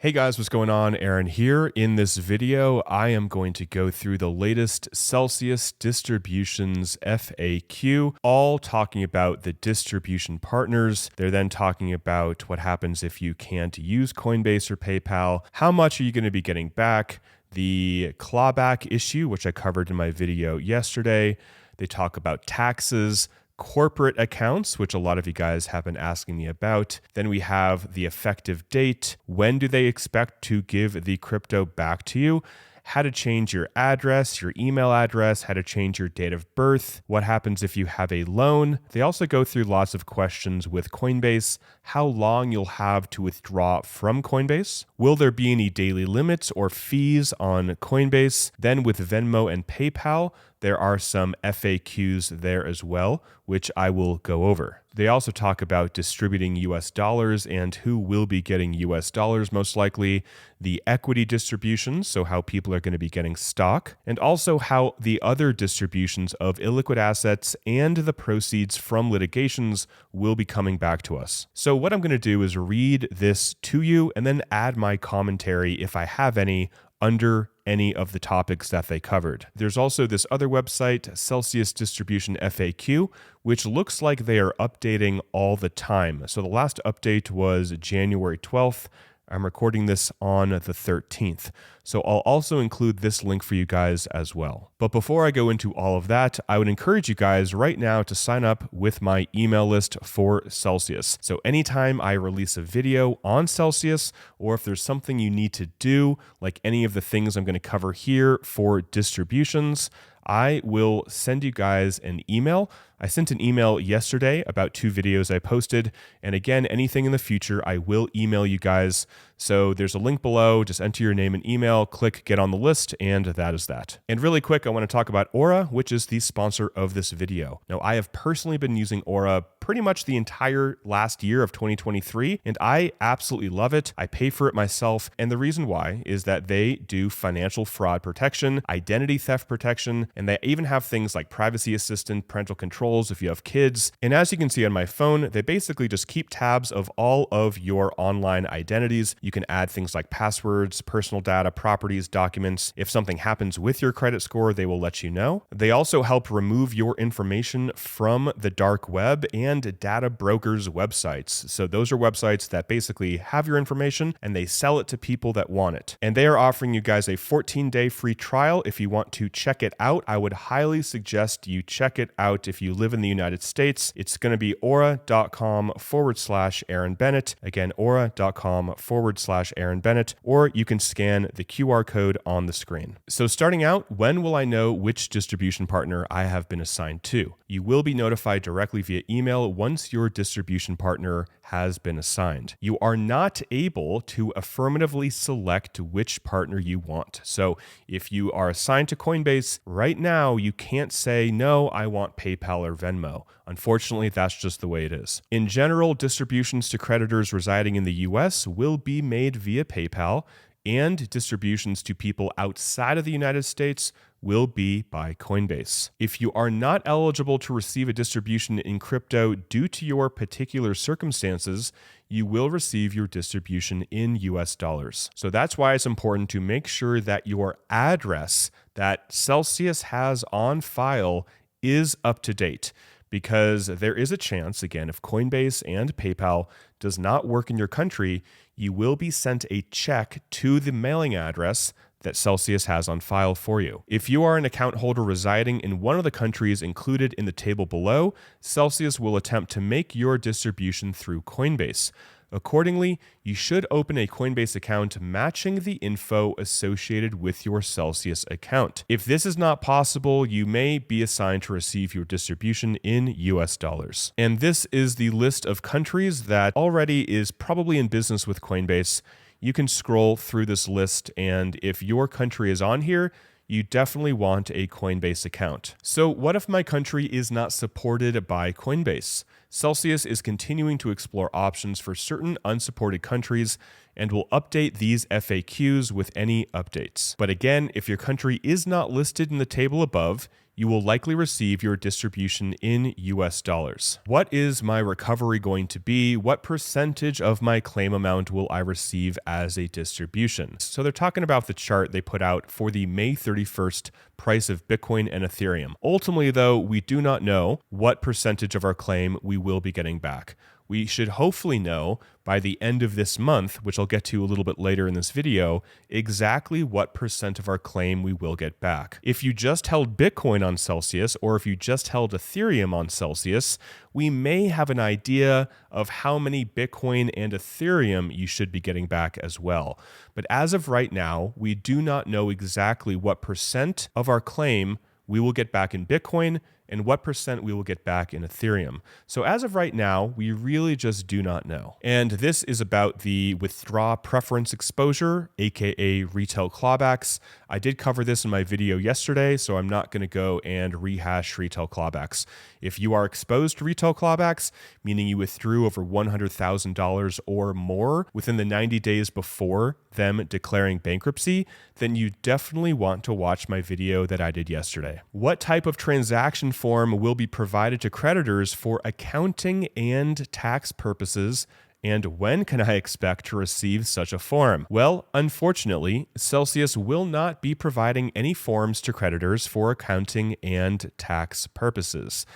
Hey guys, what's going on? Aaron here. In this video, I am going to go through the latest Celsius distributions FAQ, all talking about the distribution partners. They're then talking about what happens if you can't use Coinbase or PayPal. How much are you going to be getting back? The clawback issue, which I covered in my video yesterday. They talk about taxes, corporate accounts, which a lot of you guys have been asking me about. Then we have the effective date. When do they expect to give the crypto back to you? How to change your address, your email address, how to change your date of birth, what happens if you have a loan. They also go through lots of questions with Coinbase, how long you'll have to withdraw from Coinbase. Will there be any daily limits or fees on Coinbase? Then with Venmo and PayPal, there are some FAQs there as well, which I will go over. They also talk about distributing US dollars and who will be getting US dollars most likely, the equity distributions, so how people are going to be getting stock, and also how the other distributions of illiquid assets and the proceeds from litigations will be coming back to us. So what I'm going to do is read this to you and then add my commentary, if I have any, under any of the topics that they covered. There's also this other website, Celsius Distribution FAQ, which looks like they are updating all the time. So the last update was January 12th. I'm recording this on the 13th. So I'll also include this link for you guys as well. But before I go into all of that, I would encourage you guys right now to sign up with my email list for Celsius. So anytime I release a video on Celsius, or if there's something you need to do, like any of the things I'm going to cover here for distributions, I will send you guys an email. I sent an email yesterday about 2 videos I posted. And again, anything in the future, I will email you guys. So there's a link below. Just enter your name and email, click get on the list, and that is that. And really quick, I want to talk about Aura, which is the sponsor of this video. Now, I have personally been using Aura pretty much the entire last year of 2023, and I absolutely love it. I pay for it myself. And the reason why is that they do financial fraud protection, identity theft protection, and they even have things like privacy assistant, parental controls if you have kids. And as you can see on my phone, they basically just keep tabs of all of your online identities. You can add things like passwords, personal data, properties, documents. If something happens with your credit score, they will let you know. They also help remove your information from the dark web and data brokers' websites. So those are websites that basically have your information and they sell it to people that want it. And they are offering you guys a 14-day free trial. If you want to check it out, I would highly suggest you check it out if you live in the United States. It's going to be aura.com/Aaron Bennett. Again, aura.com/Aaron Bennett, or you can scan the QR code on the screen. So starting out, when will I know which distribution partner I have been assigned to? You will be notified directly via email once your distribution partner has been assigned. You are not able to affirmatively select which partner you want. So if you are assigned to Coinbase right now, you can't say, no, I want PayPal or Venmo. Unfortunately, that's just the way it is. In general, distributions to creditors residing in the US will be made via PayPal, and distributions to people outside of the United States will be by Coinbase. If you are not eligible to receive a distribution in crypto due to your particular circumstances, you will receive your distribution in US dollars. So that's why it's important to make sure that your address that Celsius has on file is up to date, because there is a chance, again, if Coinbase and PayPal does not work in your country, you will be sent a check to the mailing address that Celsius has on file for you. If you are an account holder residing in one of the countries included in the table below, Celsius will attempt to make your distribution through Coinbase. Accordingly, you should open a Coinbase account matching the info associated with your Celsius account. If this is not possible, you may be assigned to receive your distribution in US dollars. And this is the list of countries that already is probably in business with Coinbase. You can scroll through this list, and if your country is on here, you definitely want a Coinbase account. So what if my country is not supported by Coinbase? Celsius is continuing to explore options for certain unsupported countries and will update these FAQs with any updates. But again, if your country is not listed in the table above, you will likely receive your distribution in US dollars. What is my recovery going to be? What percentage of my claim amount will I receive as a distribution? So they're talking about the chart they put out for the May 31st price of Bitcoin and Ethereum. Ultimately, though, we do not know what percentage of our claim we will be getting back. We should hopefully know by the end of this month, which I'll get to a little bit later in this video, exactly what percent of our claim we will get back. If you just held Bitcoin on Celsius, or if you just held Ethereum on Celsius, we may have an idea of how many Bitcoin and Ethereum you should be getting back as well. But as of right now, we do not know exactly what percent of our claim we will get back in Bitcoin and what percent we will get back in Ethereum. So as of right now, we really just do not know. And this is about the withdraw preference exposure, aka retail clawbacks. I did cover this in my video yesterday, so I'm not going to go and rehash retail clawbacks. If you are exposed to retail clawbacks, meaning you withdrew over $100,000 or more within the 90 days before them declaring bankruptcy, then you definitely want to watch my video that I did yesterday. What type of transaction form will be provided to creditors for accounting and tax purposes, and when can I expect to receive such a form? Well, unfortunately, Celsius will not be providing any forms to creditors for accounting and tax purposes.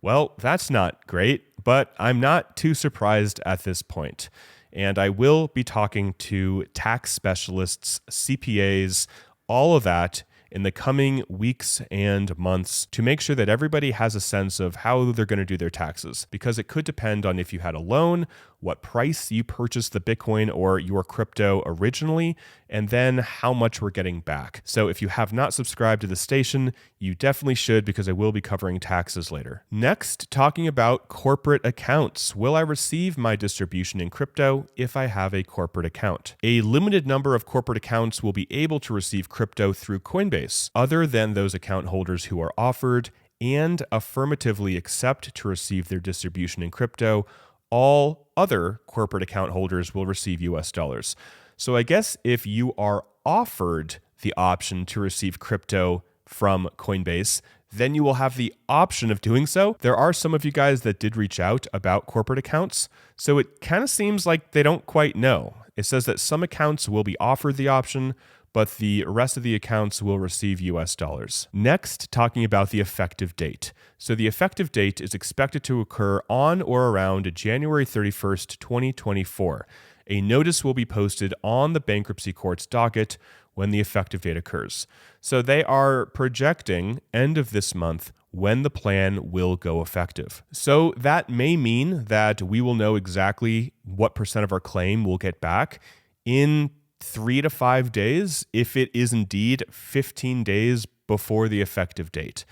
Well, that's not great, but I'm not too surprised at this point. And I will be talking to tax specialists, CPAs, all of that in the coming weeks and months to make sure that everybody has a sense of how they're going to do their taxes, because it could depend on if you had a loan, what price you purchased the Bitcoin or your crypto originally, and then how much we're getting back. So if you have not subscribed to the station, you definitely should, because I will be covering taxes later. Next, talking about corporate accounts. Will I receive my distribution in crypto if I have a corporate account? A limited number of corporate accounts will be able to receive crypto through Coinbase, other than those account holders who are offered and affirmatively accept to receive their distribution in crypto. All other corporate account holders will receive US dollars. So I guess if you are offered the option to receive crypto from Coinbase, then you will have the option of doing so. There are some of you guys that did reach out about corporate accounts, so it kind of seems like they don't quite know. It says that some accounts will be offered the option, but the rest of the accounts will receive US dollars. Next, talking about the effective date. So the effective date is expected to occur on or around January 31st, 2024. A notice will be posted on the bankruptcy court's docket when the effective date occurs. So they are projecting end of this month when the plan will go effective. So that may mean that we will know exactly what percent of our claim we'll get back in 3 to 5 days, if it is indeed 15 days before the effective date.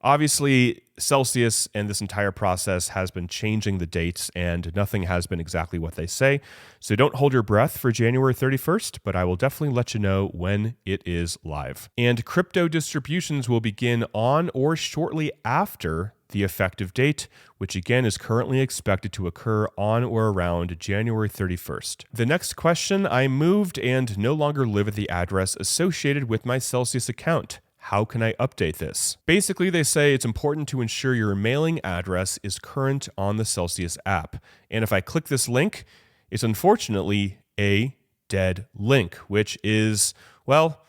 Obviously, Celsius and this entire process has been changing the dates, and nothing has been exactly what they say. So don't hold your breath for January 31st, but I will definitely let you know when it is live. And crypto distributions will begin on or shortly after the effective date, which again is currently expected to occur on or around January 31st. The next question: I moved and no longer live at the address associated with my Celsius account. How can I update this? Basically, they say it's important to ensure your mailing address is current on the Celsius app. And if I click this link, it's unfortunately a dead link, which is, well,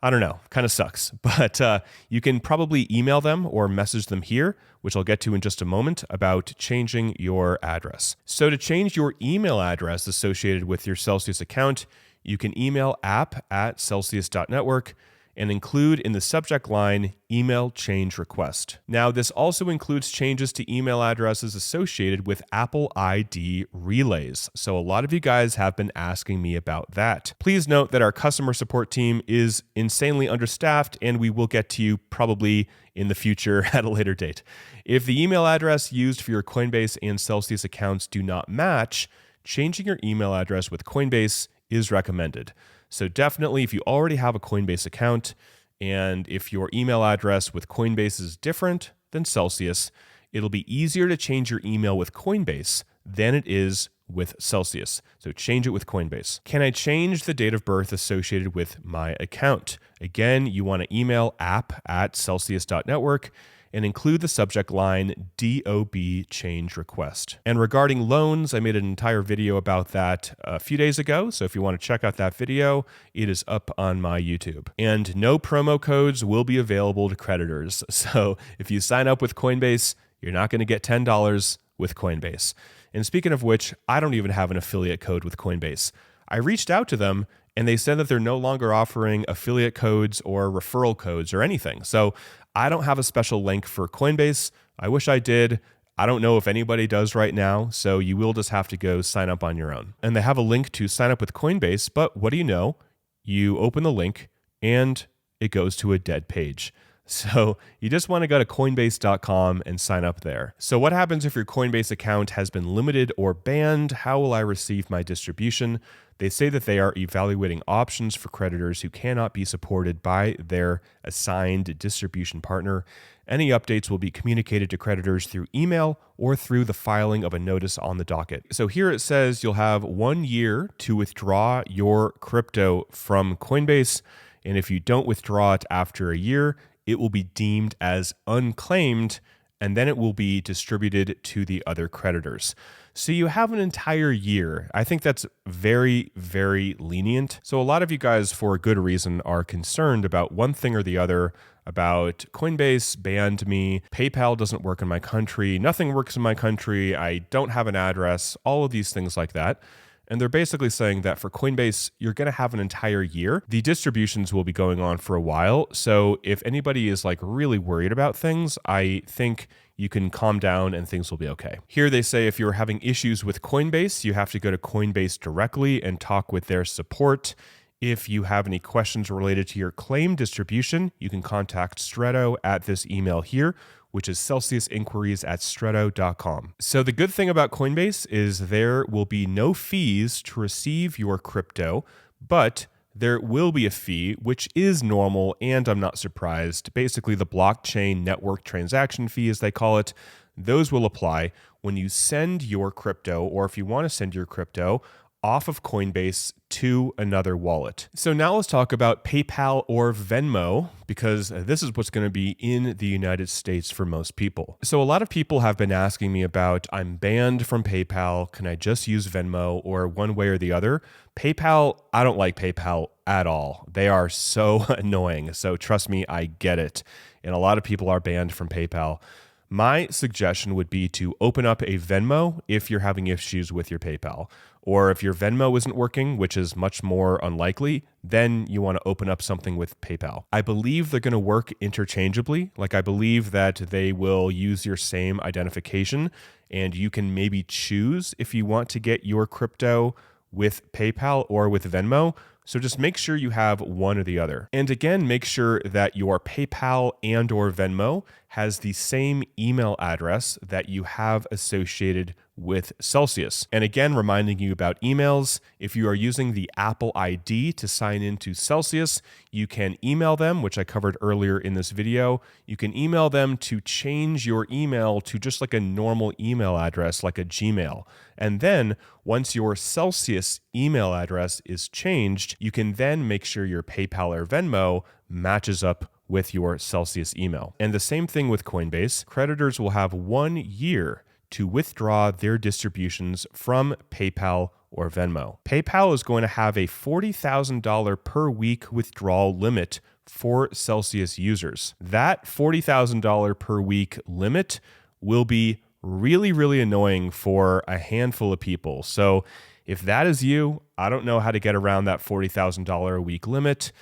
I don't know, kind of sucks. But you can probably email them or message them here, which I'll get to in just a moment, about changing your address. So to change your email address associated with your Celsius account, you can email app@celsius.network and include in the subject line email change request. Now, this also includes changes to email addresses associated with AppleID relays. So a lot of you guys have been asking me about that. Please note that our customer support team is insanely understaffed, and we will get to you probably in the future at a later date. If the email address used for your Coinbase and Celsius accounts do not match, changing your email address with Coinbase is recommended. So definitely, if you already have a Coinbase account, and if your email address with Coinbase is different than Celsius, it'll be easier to change your email with Coinbase than it is with Celsius. So change it with Coinbase. Can I change the date of birth associated with my account? Again, you want to email app@celsius.network and include the subject line DOB change request. And regarding loans, I made an entire video about that a few days ago. So if you want to check out that video, it is up on my YouTube. And no promo codes will be available to creditors. So if you sign up with Coinbase, you're not going to get $10 with Coinbase. And speaking of which, I don't even have an affiliate code with Coinbase. I reached out to them and they said that they're no longer offering affiliate codes or referral codes or anything. So I don't have a special link for Coinbase. I wish I did. I don't know if anybody does right now, so you will just have to go sign up on your own. And they have a link to sign up with Coinbase, but what do you know? You open the link and it goes to a dead page. So you just want to go to coinbase.com and sign up there. So what happens if your Coinbase account has been limited or banned? How will I receive my distribution? They say that they are evaluating options for creditors who cannot be supported by their assigned distribution partner. Any updates will be communicated to creditors through email or through the filing of a notice on the docket. So here it says you'll have 1 year to withdraw your crypto from Coinbase. And if you don't withdraw it after a year, it will be deemed as unclaimed, and then it will be distributed to the other creditors. So you have an entire year. I think that's very, very lenient. So a lot of you guys, for a good reason, are concerned about one thing or the other, about Coinbase banned me, PayPal doesn't work in my country, nothing works in my country, I don't have an address, all of these things like that. And they're basically saying that for Coinbase, you're going to have an entire year. The distributions will be going on for a while. So if anybody is like really worried about things, I think you can calm down and things will be okay. Here they say if you're having issues with Coinbase, you have to go to Coinbase directly and talk with their support. If you have any questions related to your claim distribution, you can contact Stretto at this email here, which is celsiusinquiries@stretto.com. So the good thing about Coinbase is there will be no fees to receive your crypto, but there will be a fee, which is normal, and I'm not surprised. Basically, the blockchain network transaction fee, as they call it, those will apply when you send your crypto, or if you want to send your crypto off of Coinbase to another wallet. So now let's talk about PayPal or Venmo, because this is what's going to be in the United States for most people. So a lot of people have been asking me about, I'm banned from PayPal, can I just use Venmo, or one way or the other? PayPal, I don't like PayPal at all. They are so annoying. So trust me, I get it. And a lot of people are banned from PayPal. My suggestion would be to open up a Venmo if you're having issues with your PayPal. Or if your Venmo isn't working, which is much more unlikely, then you want to open up something with PayPal. I believe they're going to work interchangeably. Like I believe that they will use your same identification and you can maybe choose if you want to get your crypto with PayPal or with Venmo. So just make sure you have one or the other. And again, make sure that your PayPal and or Venmo has the same email address that you have associated with Celsius. And again, reminding you about emails, if you are using the AppleID to sign into Celsius, you can email them, which I covered earlier in this video. You can email them to change your email to just like a normal email address, like a Gmail. And then once your Celsius email address is changed, you can then make sure your PayPal or Venmo matches up with your Celsius email. And the same thing with Coinbase. Creditors will have 1 year to withdraw their distributions from PayPal or Venmo. PayPal is going to have a $40,000 per week withdrawal limit for Celsius users. That $40,000 per week limit will be really, really annoying for a handful of people. So if that is you, I don't know how to get around that $40,000 a week limit.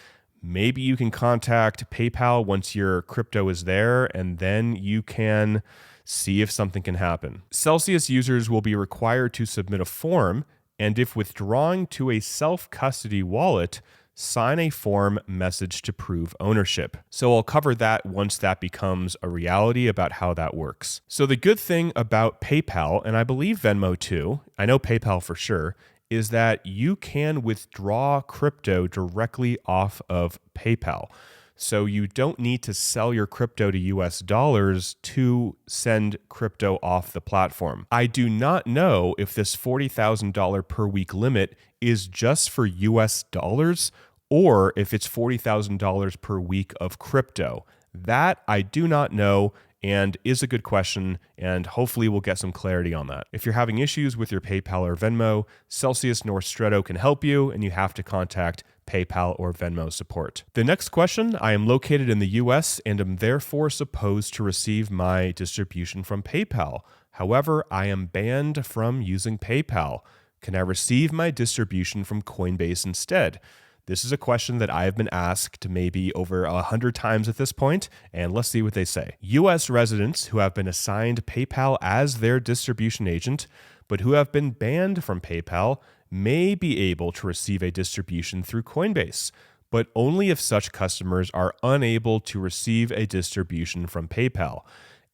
Maybe you can contact PayPal once your crypto is there, and then you can see if something can happen. Celsius users will be required to submit a form, and if withdrawing to a self-custody wallet, sign a form message to prove ownership. So I'll cover that once that becomes a reality about how that works. So the good thing about PayPal, and I believe Venmo too, I know PayPal for sure, is that you can withdraw crypto directly off of PayPal. So you don't need to sell your crypto to US dollars to send crypto off the platform. I do not know if this $40,000 per week limit is just for US dollars or if it's $40,000 per week of crypto. That I do not know, and is a good question, and hopefully we'll get some clarity on that. If you're having issues with your PayPal or Venmo, Celsius nor Stretto can help you, and you have to contact PayPal or Venmo support. The next question: I am located in the US and am therefore supposed to receive my distribution from PayPal. However, I am banned from using PayPal. Can I receive my distribution from Coinbase instead? This is a question that I have been asked maybe over 100 times at this point, and let's see what they say. US residents who have been assigned PayPal as their distribution agent, but who have been banned from PayPal, may be able to receive a distribution through Coinbase, but only if such customers are unable to receive a distribution from PayPal.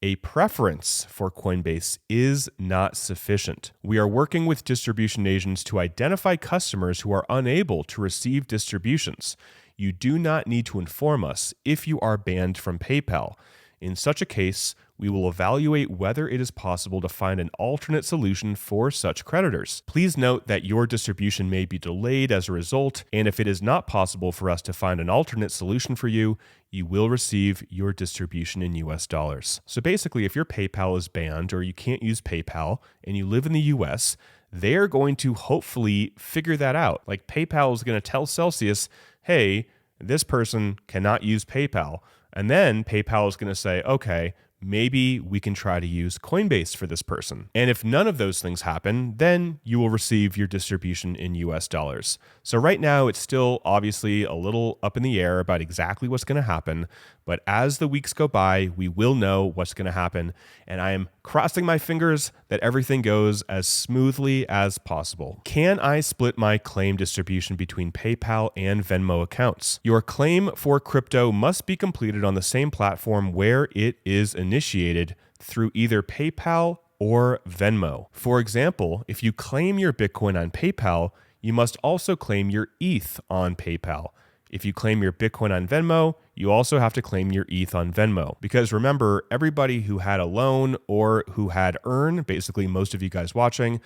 A preference for Coinbase is not sufficient. We are working with distribution agents to identify customers who are unable to receive distributions. You do not need to inform us if you are banned from PayPal. In such a case, we will evaluate whether it is possible to find an alternate solution for such creditors. Please note that your distribution may be delayed as a result, and if it is not possible for us to find an alternate solution for you, you will receive your distribution in US dollars. So basically, if your PayPal is banned or you can't use PayPal and you live in the US, they're going to hopefully figure that out. Like PayPal is going to tell Celsius, hey, this person cannot use PayPal. And then PayPal is going to say, okay, maybe we can try to use Coinbase for this person. And if none of those things happen, then you will receive your distribution in US dollars. So right now, it's still obviously a little up in the air about exactly what's going to happen. But as the weeks go by, we will know what's going to happen. And I am crossing my fingers that everything goes as smoothly as possible. Can I split my claim distribution between PayPal and Venmo accounts? Your claim for crypto must be completed on the same platform where it is initiated through either PayPal or Venmo. For example, if you claim your Bitcoin on PayPal, you must also claim your ETH on PayPal. If you claim your Bitcoin on Venmo, you also have to claim your ETH on Venmo. Because remember, everybody who had a loan or who had Earn, basically most of you guys watching,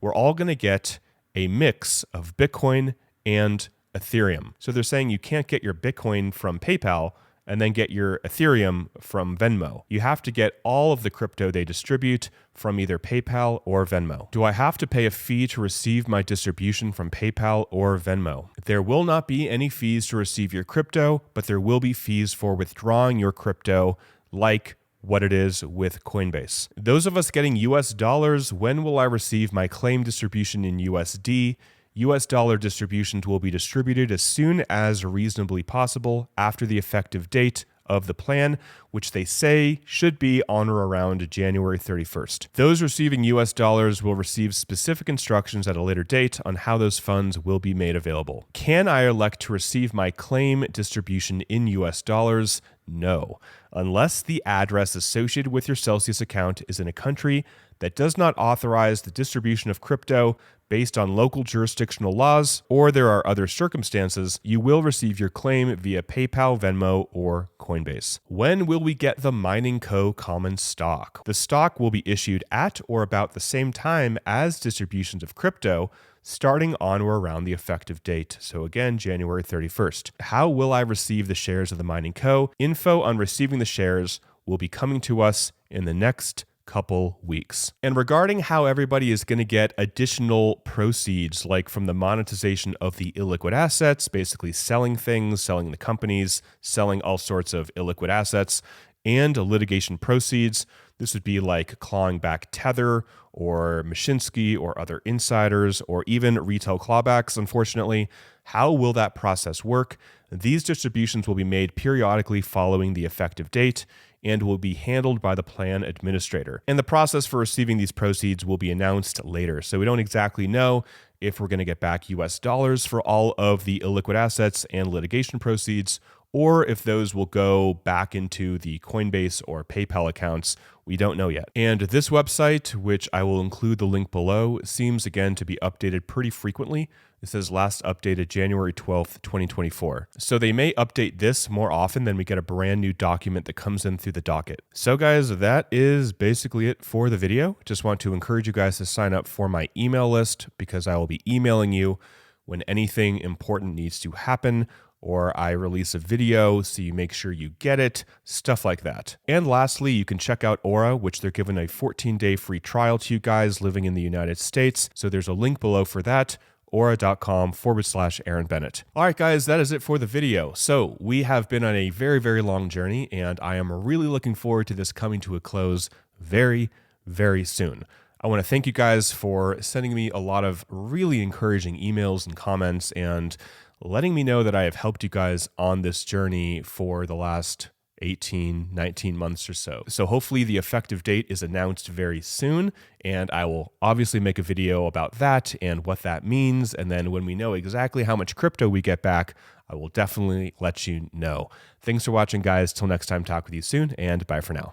we're all going to get a mix of Bitcoin and Ethereum. So they're saying you can't get your Bitcoin from PayPal and then get your Ethereum from Venmo. You have to get all of the crypto they distribute from either PayPal or Venmo. Do I have to pay a fee to receive my distribution from PayPal or Venmo? There will not be any fees to receive your crypto, but there will be fees for withdrawing your crypto, like what it is with Coinbase. Those of us getting US dollars, when will I receive my claim distribution in USD? US dollar distributions will be distributed as soon as reasonably possible after the effective date of the plan, which they say should be on or around January 31st. Those receiving US dollars will receive specific instructions at a later date on how those funds will be made available. Can I elect to receive my claim distribution in US dollars? No, unless the address associated with your Celsius account is in a country that does not authorize the distribution of crypto based on local jurisdictional laws, or there are other circumstances, you will receive your claim via PayPal, Venmo, or Coinbase. When will we get the MiningCo common stock? The stock will be issued at or about the same time as distributions of crypto, starting on or around the effective date. So again, January 31st. How will I receive the shares of the MiningCo? Info on receiving the shares will be coming to us in the next couple weeks. And regarding how everybody is going to get additional proceeds, like from the monetization of the illiquid assets, basically selling things, selling the companies, selling all sorts of illiquid assets, and litigation proceeds. This would be like clawing back Tether or Mashinsky or other insiders or even retail clawbacks, unfortunately. How will that process work? These distributions will be made periodically following the effective date and will be handled by the plan administrator. And the process for receiving these proceeds will be announced later. So we don't exactly know if we're going to get back US dollars for all of the illiquid assets and litigation proceeds, or if those will go back into the Coinbase or PayPal accounts. We don't know yet. And this website, which I will include the link below, seems again to be updated pretty frequently. It says last updated January 12th, 2024. So they may update this more often than we get a brand new document that comes in through the docket. So guys, that is basically it for the video. Just want to encourage you guys to sign up for my email list because I will be emailing you when anything important needs to happen, or I release a video so you make sure you get it, stuff like that. And lastly, you can check out Aura, which they're giving a 14-day free trial to you guys living in the United States. So there's a link below for that. Aura.com/Aaron Bennett. All right, guys, that is it for the video. So we have been on a very, very long journey, and I am really looking forward to this coming to a close very, very soon. I want to thank you guys for sending me a lot of really encouraging emails and comments and letting me know that I have helped you guys on this journey for the last 18, 19 months or so. So hopefully the effective date is announced very soon, and I will obviously make a video about that and what that means. And then when we know exactly how much crypto we get back, I will definitely let you know. Thanks for watching, guys. Till next time, talk with you soon, and bye for now.